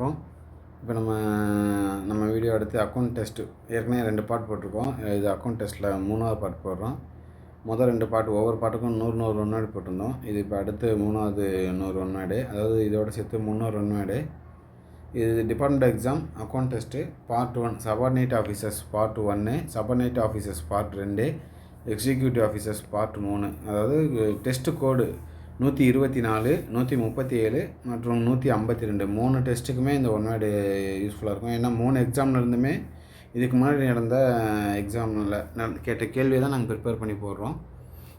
வணக்கம். இப்போ நம்ம வீடியோ எடுத்து அக்கௌண்ட் டெஸ்ட்டு ஏற்கனவே 2 பார்ட் போட்டிருக்கோம். இது அக்கௌண்ட் டெஸ்ட்டில் 3வது பார்ட் போடுறோம். முதல் 2 பார்ட் ஒவ்வொரு பார்ட்டுக்கும் 100 ஒன் வேர்டு போட்டிருந்தோம். இது இப்போ அடுத்து 3வது 100 ஒன் வேர்டு, அதாவது இதோட சேர்த்து 300 ஒன் வேர்டு. இது department exam account test part 1 subordinate officers part 1, subordinate officers part 2, executive officers part 3. அதாவது டெஸ்ட்டு கோடு 124, 137 மற்றும் 152 3 டெஸ்ட்டுக்குமே இந்த ஒன் வேர்டு யூஸ்ஃபுல்லாக இருக்கும். ஏன்னா 3 எக்ஸாம்லேருந்துமே இதுக்கு முன்னாடி நடந்த எக்ஸாமில் கேட்ட கேள்வியை தான் நாங்கள் ப்ரிப்பேர் பண்ணி போடுறோம்.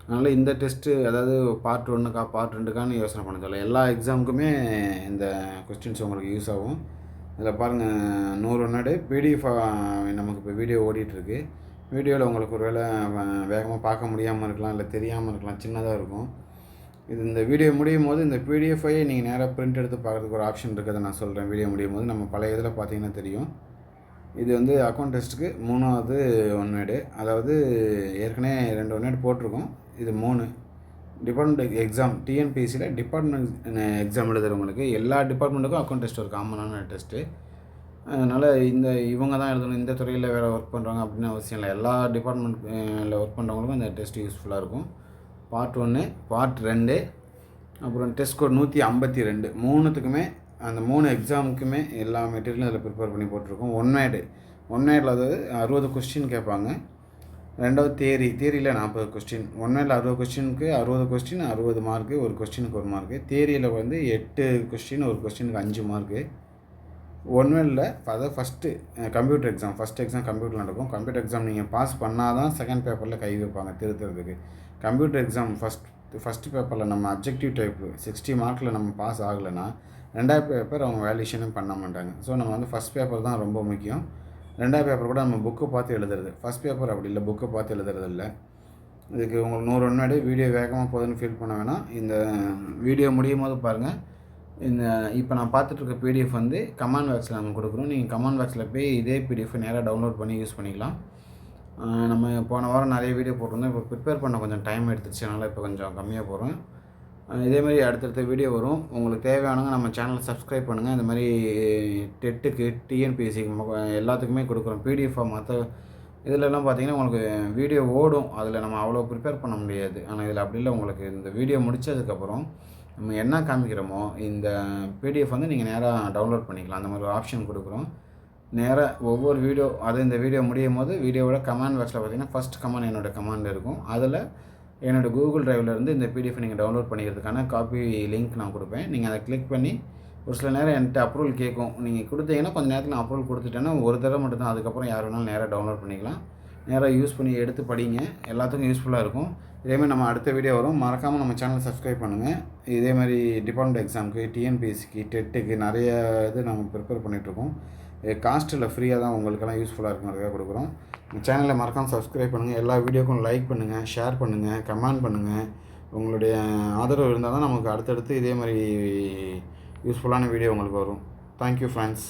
அதனால் இந்த டெஸ்ட்டு, அதாவது பார்ட் 1க்கா பார்ட் 2க்கான்னு யோசனை பண்ண சொல்ல, எல்லா எக்ஸாமுக்குமே இந்த கொஸ்டின்ஸ் உங்களுக்கு யூஸ் ஆகும். இதில் பாருங்கள், 100 ஒன் வேர்டு பிடிஎஃப் நமக்கு இப்போ வீடியோ ஓடிட்டுருக்கு. வீடியோவில் உங்களுக்கு ஒரு வேளை வேகமாக பார்க்க முடியாமல் இருக்கலாம், இல்லை தெரியாமல் இருக்கலாம், சின்னதாக இருக்கும். இந்த வீடியோ முடியும் போது இந்த பிடிஎஃபையே நீங்கள் நேராக பிரிண்ட் எடுத்து பார்க்குறதுக்கு ஒரு ஆப்ஷன் இருக்கிறத நான் சொல்கிறேன். வீடியோ முடியும் போது நம்ம பழைய இதில் பார்த்தீங்கன்னா தெரியும். இது அக்கௌண்ட் டெஸ்ட்டுக்கு 3வது ஒன் வேர்டு. அதாவது ஏற்கனவே 2 ஒன் வேர்டு போட்டிருக்கோம். இது 3 டிபார்ட்மெண்ட் எக்ஸாம். டிஎன்பிஎஸ்சியில் டிபார்ட்மெண்ட் எக்ஸாம் எழுதுகிறவங்களுக்கு எல்லா டிபார்ட்மெண்ட்டுக்கும் அக்கௌண்ட் டெஸ்ட் ஒரு காமனான டெஸ்ட்டு. அதனால் இவங்க தான் எழுதணும், இந்த துறையில் வேறு ஒர்க் பண்ணுறாங்க அப்படின்னு அவசியம் இல்லை. எல்லா டிபார்ட்மெண்ட்டில் ஒர்க் பண்ணுறவங்களுக்கும் இந்த டெஸ்ட் யூஸ்ஃபுல்லாக இருக்கும். பார்ட் 1, பார்ட் 2, அப்புறம் டெஸ்ட் கோட் 152. 3த்துக்குமே அந்த 3 எக்ஸாமுக்குமே எல்லா மெட்டீரியலும் அதில் ப்ரிப்பேர் பண்ணி போட்டிருக்கோம். ஒன் வேர்டில் அதாவது 60 கொஸ்டின் கேட்பாங்க. 2வது தியரியில் 40 கொஸ்டின். ஒன் வேர்டில் 60 கொஸ்டினுக்கு 60 கொஸ்டின் 60 மார்க்கு, ஒரு கொஸ்டினுக்கு 1 மார்க்கு. தியரியில் 8 கொஸ்டின், ஒரு கொஸ்டினுக்கு 5 மார்க்கு. ஒன் வேர்டில் அதாவது கம்ப்யூட்டர் எக்ஸாம், ஃபஸ்ட் எக்ஸாம் கம்ப்யூட்டரில் நடக்கும். கம்ப்யூட்டர் எக்ஸாம் நீங்கள் பாஸ் பண்ணால் தான் செகண்ட் பேப்பரில் கை வைப்பாங்க திருத்துறதுக்கு. கம்ப்யூட்டர் எக்ஸாம் ஃபஸ்ட்டு பேப்பரில் நம்ம அப்ஜெக்டிவ் டைப்பு 60 மார்க்கில் நம்ம பாஸ் ஆகலைன்னா 2வது பேப்பர் அவங்க வேல்யூஷனும் பண்ண மாட்டாங்க. ஸோ நம்ம ஃபஸ்ட் பேப்பர் தான் ரொம்ப முக்கியம். 2வது பேப்பர் கூட நம்ம புக்கை பார்த்து எழுதுறது. ஃபஸ்ட் பேப்பர் அப்படி இல்லை, புக்கை பார்த்து எழுதுறது இல்லை. இதுக்கு உங்களுக்கு 100 ஒன் வேர்டு வீடியோ வேகமாக போகுதுன்னு ஃபீல் பண்ண வேணாம். இந்த வீடியோ முடியும் போது பாருங்கள், இப்போ நான் பார்த்துட்ருக்க பிடிஎஃப் கமாண்ட் பாக்ஸில் நம்ம கொடுக்குறோம். நீங்கள் கமாண்ட் பாக்ஸில் போய் இதே பிடிஎஃப் நேராக டவுன்லோட் பண்ணி யூஸ் பண்ணிக்கலாம். நம்ம போன வாரம் நிறைய வீடியோ போட்டிருந்தோம். இப்போ ப்ரிப்பேர் பண்ண கொஞ்சம் டைம் எடுத்துச்சு, அதனால் இப்போ கொஞ்சம் கம்மியாக போகிறோம். இதேமாதிரி அடுத்தடுத்த வீடியோ வரும். உங்களுக்கு தேவையானவங்க நம்ம சேனலை சப்ஸ்கிரைப் பண்ணுங்கள். இந்த மாதிரி டெட்டுக்கு, டிஎன்பிஎஸ்சிக்கு எல்லாத்துக்குமே கொடுக்குறோம். பிடிஎஃபாக மற்ற இதிலெல்லாம் பார்த்திங்கன்னா உங்களுக்கு வீடியோ ஓடும், அதில் நம்ம அவ்வளோ ப்ரிப்பேர் பண்ண முடியாது. ஆனால் இதில் அப்படி இல்லை. உங்களுக்கு இந்த வீடியோ முடித்ததுக்கப்புறம் நம்ம என்ன காமிக்கிறோமோ இந்த பிடிஎஃப் நீங்கள் நேராக டவுன்லோட் பண்ணிக்கலாம். அந்த மாதிரி ஒரு ஆப்ஷன் கொடுக்குறோம். நேராக ஒவ்வொரு வீடியோ, இந்த வீடியோ முடியும் போது வீடியோவோட கமெண்ட் பாக்ஸில் பார்த்தீங்கன்னா ஃபஸ்ட் கமெண்ட் என்னோடய கமெண்ட் இருக்கும். அதில் என்னோடய கூகுள் டிரைவ்லேருந்து இந்த பிடிஎஃப் நீங்கள் டவுன்லோட் பண்ணிக்கிறதுக்கான காப்பி லிங்க் நான் கொடுப்பேன். நீங்கள் அதை கிளிக் பண்ணி ஒரு சில நேரம் என்கிட்ட அப்ரூவல் கேட்கும். நீங்கள் கொடுத்தீங்கன்னா கொஞ்சம் நேரத்தில் நான் அப்ரூவல் கொடுத்துட்டேன்னா ஒரு தடவை மட்டும்தான். அதுக்கப்புறம் யார் வேணாலும் நேராக டவுன்லோட் பண்ணிக்கலாம். நேராக யூஸ் பண்ணி எடுத்து படிங்க. எல்லாத்துக்கும் யூஸ்ஃபுல்லாக இருக்கும். இதேமாதிரி நம்ம அடுத்த வீடியோ வரும். மறக்காமல் நம்ம சேனலை சப்ஸ்கிரைப் பண்ணுங்கள். இதேமாதிரி டிபார்ட்மெண்ட் எக்ஸாமுக்கு, டிஎன்பிஎஸ்சிக்கு, டெட்டுக்கு நிறைய இது நம்ம ப்ரிப்பேர் பண்ணிகிட்ருக்கோம். காஸ்ட்டில் ஃப்ரீயாக தான் உங்களுக்கெல்லாம் யூஸ்ஃபுல்லாக இருக்குங்கிறதுக்காக கொடுக்குறோம். இந்த சேனலை மறக்காமல் சப்ஸ்கிரைப் பண்ணுங்கள். எல்லா வீடியோக்கும் லைக் பண்ணுங்கள், ஷேர் பண்ணுங்கள், கமெண்ட் பண்ணுங்கள். உங்களுடைய ஆதரவு இருந்தால் தான் நமக்கு அடுத்தடுத்து இதே மாதிரி யூஸ்ஃபுல்லான வீடியோ உங்களுக்கு வரும். Thank you friends.